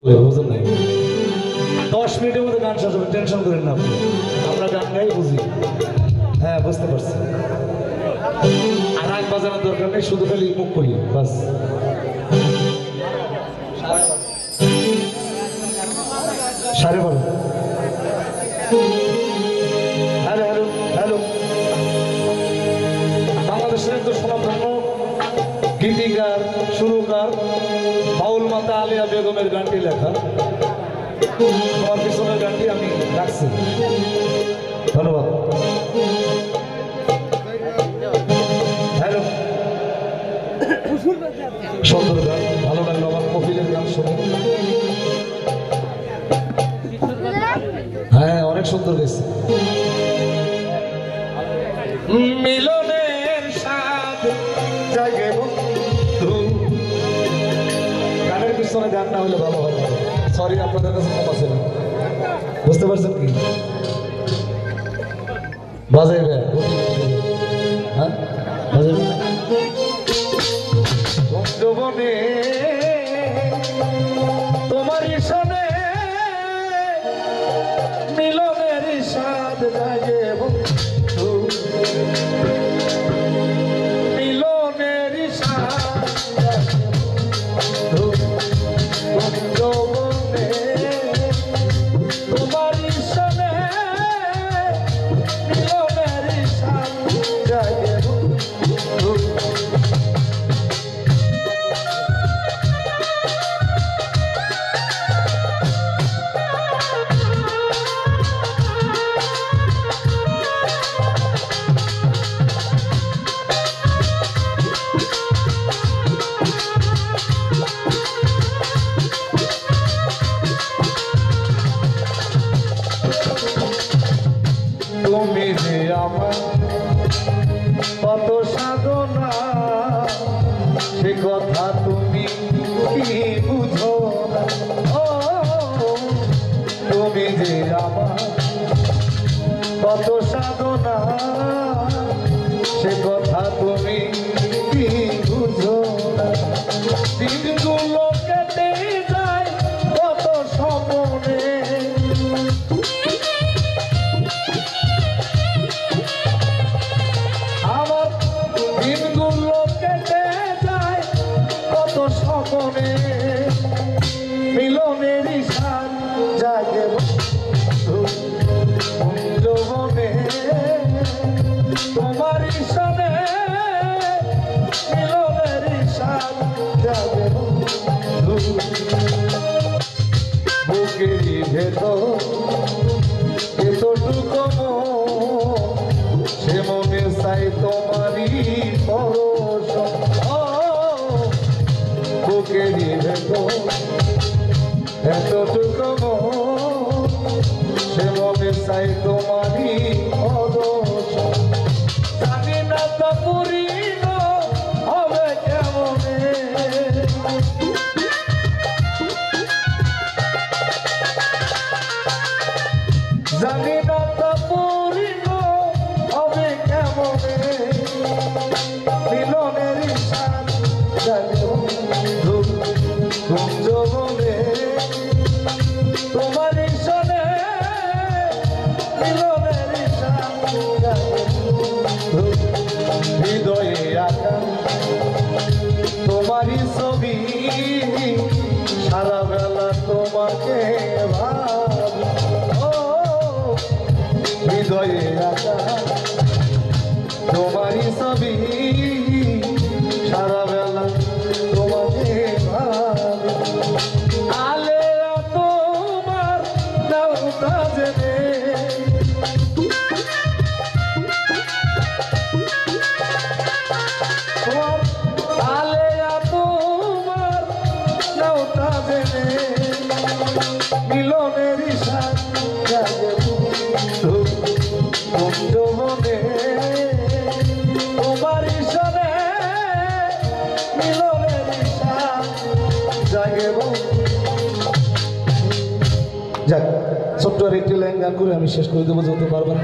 বুঝুন নাই 10 মিনিটের মধ্যে গান শেষ হবে, টেনশন করেন না আপনি। আমরা গান গাই বুঝি, হ্যাঁ বুঝতে পারছি। আর রাগ বাজানোর দরকার নেই, শুধু খালি মুখ করি বাস। সাড়ে বারো। Hello hello hello. বাংলাদেশের একজন স্বনামধন্য গীতিকার, সুরকার বাউল মাতা আলিয়া বেগমের গানটি লেখা। তোমার পিছনের গানটি আমি রাখছি, ধন্যবাদ। হ্যালো, সুন্দর গান, ভালো লাগলো আমার কপিলের গান শুনে। হ্যাঁ অনেক সুন্দর গেছে। মিলনের স্বাদ জাগে বন্ধু। গানের পিছনে গান না হলে ভালো হয়। সরি আপনাদের কাছে ক্ষমা ছিল, বুঝতে পারছেন কি? বাজাইবে হ্যাঁ বাজাইবে। বন্ধুবনে তোমার সনে মিলনের স্বাদ জাগে বন্ধু। মিলনের স্বাদ বন্ধুবনে তোমার সনে মিলনের স্বাদ জাগে বন্ধু। তুমি যে আমার কত সাধনা, সে কথা তুমি কি বুঝো না। ও তুমি যে আমার কত সাধনা, সে কথা তুমি কি বুঝো না। দিনগুলো কেটে যায় কত স্বপ্নে, আমার দিনগুলো কেটে যায় কত স্বপ্নে। মিলনের স্বাদ জাগে বন্ধুবনে তোমার সনে মিলনের স্বাদ জাগে বন্ধু। বুকেরই ভেতর এতটুকু সে মনে চাই তোমারই পরশ। বুকেরই ভেতর এতটুকু সে মনে চাই তোমারই পরশ। জানি না তা পূর্ণ হবে কেমনে, জানি না তা পূর্ণ হবে কেমনে। মিলনের স্বাদ জাগে বন্ধু কুঞ্জবনে তোমার সনে মিলনের স্বাদ জাগে বন্ধু। হৃদয়ে আঁকা তোমারই ছবি, সারা বেলা তোমাকে ভাবি। ও হৃদয়ে আঁকা তোমারই ছবি, সারা বেলা তোমাকে ভাবি। আলে তোমার নামটা জেনে আলে তোমার নামটা জেনে মিলনের স্বাদ জাগে বন্ধু বন্ধুবনে তোমার সনে মিলনের স্বাদ জাগে বন্ধু। যাক, ছোট্ট আর একটি লাইন গান করে আমি শেষ করে দেবো, যত পারবেন।